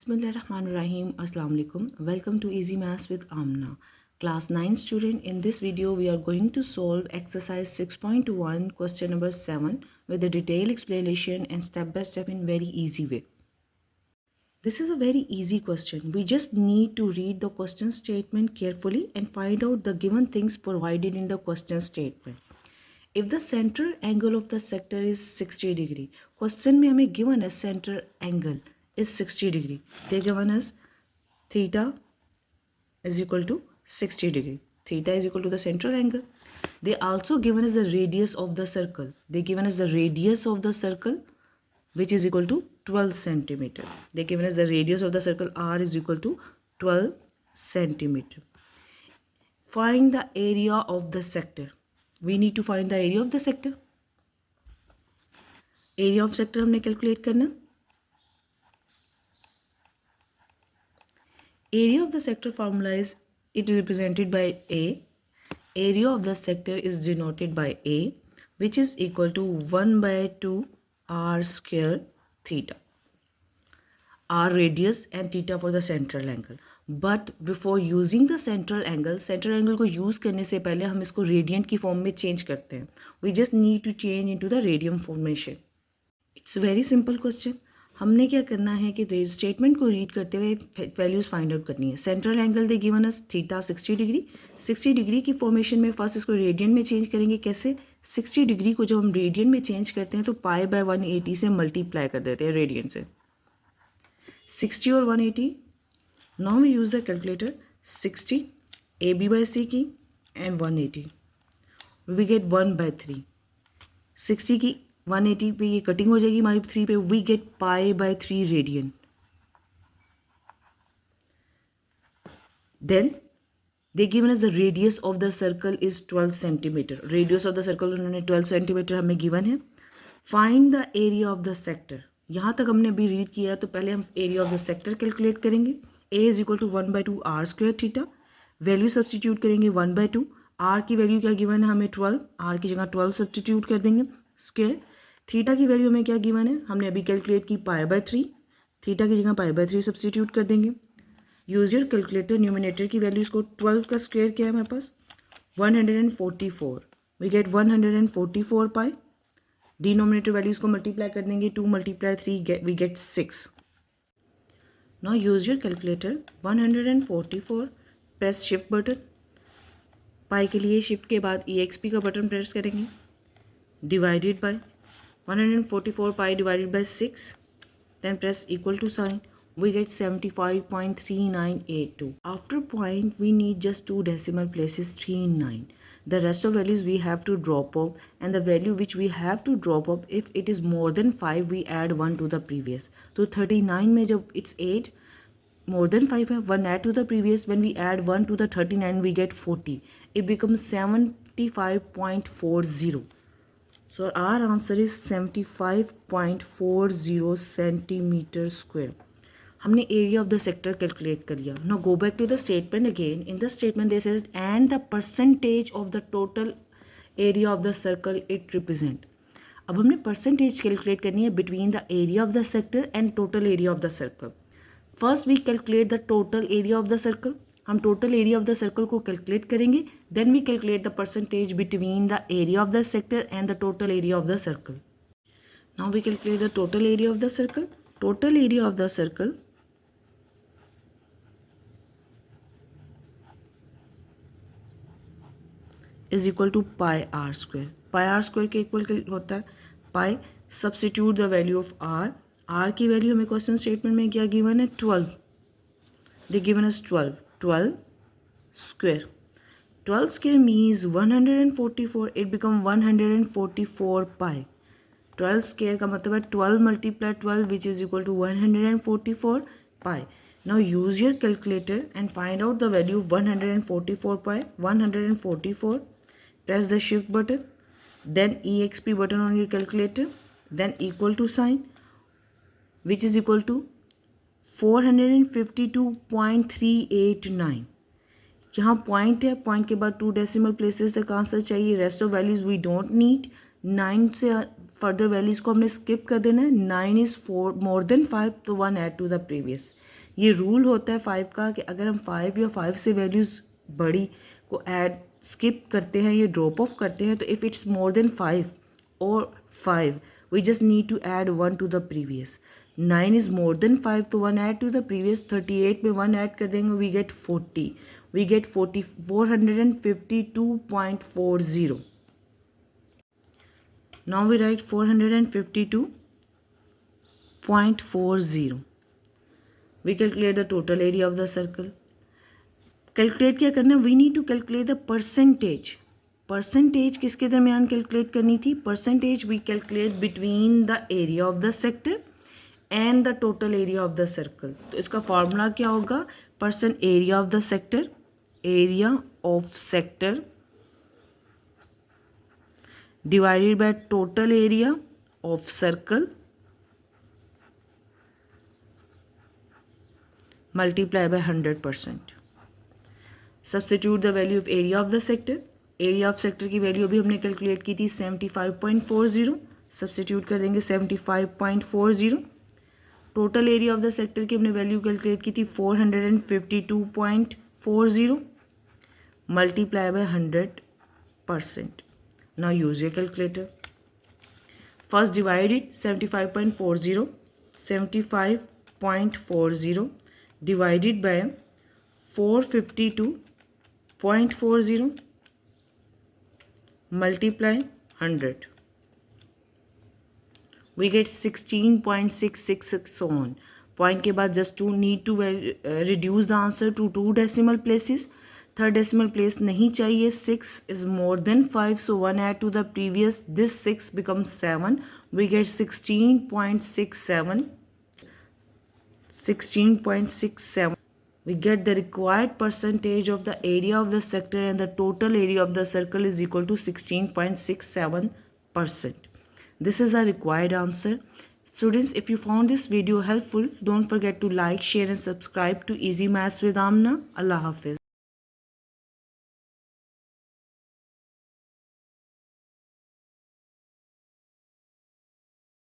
Bismillahirrahmanirrahim. Assalamu alaikum. Welcome to Easy Maths with Amna. Class 9 student, in this video we are going to solve exercise 6.1 question number 7 with a detailed explanation and step by step in very easy way. This is a very easy question. We just need to read the question statement carefully and find out the given things provided in the question statement. If the central angle of the sector is 60 degree, question में हमें given as center angle is 60 degree. They given us theta is equal to 60 degree. Theta is equal to the central angle. They also given us the radius of the circle. They given us the radius of the circle which is equal to 12 centimeter. They given us the radius of the circle R is equal to 12 centimeter. Find the area of the sector. We need to find the area of the sector. Area of sector हमने calculate करना. Area of the sector formula is, it is represented by A. Area of the sector is denoted by A, which is equal to 1 by 2 r square theta. R radius and theta for the central angle. But before using the central angle को use करने से पहले हम इसको radiant की form में change करते हैं. We just need to change into the radian formation. It's a very simple question. हमने क्या करना है कि स्टेटमेंट को रीड करते हुए वैल्यूज़ फाइंड आउट करनी है. सेंट्रल एंगल दे गिवन अस थीटा 60 डिग्री. 60 डिग्री की फॉर्मेशन में फर्स्ट इसको रेडियन में चेंज करेंगे. कैसे? 60 डिग्री को जब हम रेडियन में चेंज करते हैं तो पाई बाय 180 से मल्टीप्लाई कर देते हैं रेडियन से. 60 और 180. Now we use the calculator. 60 A B by C की एंड 180 वी गेट 1/3. 60 की 180 पे ये कटिंग हो जाएगी हमारी 3 पे. We get pi by 3 radian. Then they given us the radius of the circle is 12 centimetre. Radius of the circle उन्होंने 12 centimetre हमें गिवन है. Find the area of the sector. यहाँ तक हमने अभी रीड किया है तो पहले हम area of the sector calculate करेंगे. A is equal to 1 by 2 r square theta. Value substitute करेंगे 1 by 2. आर की वैल्यू क्या गिवन है हमें 12. आर की जगह 12 सब्सटीट्यूट कर देंगे स्क्वायर. थीटा की वैल्यू हमें क्या गिवन है हमने अभी कैलकुलेट की पाई बाय 3. थीटा की जगह पाई बाय 3 सब्सटीट्यूट कर देंगे. Use your calculator. न्यूमिनेटर की वैल्यूज़ को 12 का स्क्वायर क्या है हमारे पास 144. We get 144 pi. Denominator values को मल्टीप्लाई कर देंगे. 2 × 3 we get 6. Now use your calculator. 144 press shift button. Pi के लिए शिफ्ट के बाद EXP का बटन प्रेस करेंगे. Divided by 144 pi divided by 6, then press equal to sign. We get 75.3982. After point we need just 2 decimal places 3 and 9. The rest of values we have to drop off, and the value which we have to drop off, if it is more than 5 we add 1 to the previous. तो 39 में जब it's 8 more than 5 है 1 add to the previous. When we add 1 to the 39 we get 40. It becomes 75.40. So our answer is 75.40 centimeter square. हमने area of the sector calculate कर लिया. Now go back to the statement again. In the statement they says and the percentage of the total area of the circle it represent. अब हमने percentage calculate करनी है between the area of the sector and total area of the circle. First we calculate the total area of the circle. हम total area of the circle को calculate करेंगे. Then we calculate the percentage between the area of the sector and the total area of the circle. Now we calculate the total area of the circle. Total area of the circle is equal to pi R square. Pi R square के equal होता है pi. Substitute the value of R. R की value हमें question statement में क्या given है 12. दे given us 12 square. 12 square means 144. It become 144 pi. 12 square का मतलब है 12 multiply 12 which is equal to 144 pi. Now use your calculator and find out the value of 144 pi. 144. Press the shift button. Then EXP button on your calculator. Then equal to sign which is equal to 452.389. यहाँ point है. Point के बाद 2 decimal places तक answer चाहिए. Rest of values we don't need. 9 से further values को हमने skip कर देना है. 9 इज़ 4 मोर देन 5 तो 1 ऐड टू द प्रीवियस. ये रूल होता है 5 का कि अगर हम 5 या 5 से वैल्यूज़ बड़ी को ऐड स्किप करते हैं या ड्रॉप ऑफ करते हैं, तो इफ़ इट्स मोर देन 5 और 5 we just need to add 1 to the previous. 9 is more than 5 तो 1 add to the previous. 38 में 1 add कर देंगे, we get 40. We get 452.40. Now we write 452.40. We calculate the total area of the circle. Calculate क्या करना है? We need to calculate the percentage. Percentage किसके दरमियान calculate करनी थी? Percentage we calculate between the area of the sector and the total area of the circle. तो इसका formula क्या होगा? Percent area of the sector, area of sector divided by total area of circle multiply by 100%. Substitute the value of area of the sector. Area of sector की value अभी हमने calculate की थी 75.40. Substitute कर देंगे 75.40. Total area of the sector की हमने value calculate की थी 452.40 multiply by 100%. Now use your calculator. First divide it 75.40 75.40 divided by 452.40 multiply 100. We get 16.666 so on. Point के बाद just to need to reduce the answer to 2 decimal places. Third decimal place नहीं चाहिए. 6 is more than 5, so 1 add to the previous. This 6 becomes 7. We get 16.67. 16.67. We get the required percentage of the area of the sector and the total area of the circle is equal to 16.67%. This is our required answer. Students, if you found this video helpful, don't forget to like, share and subscribe to Easy Maths with Amna. Allah Hafiz.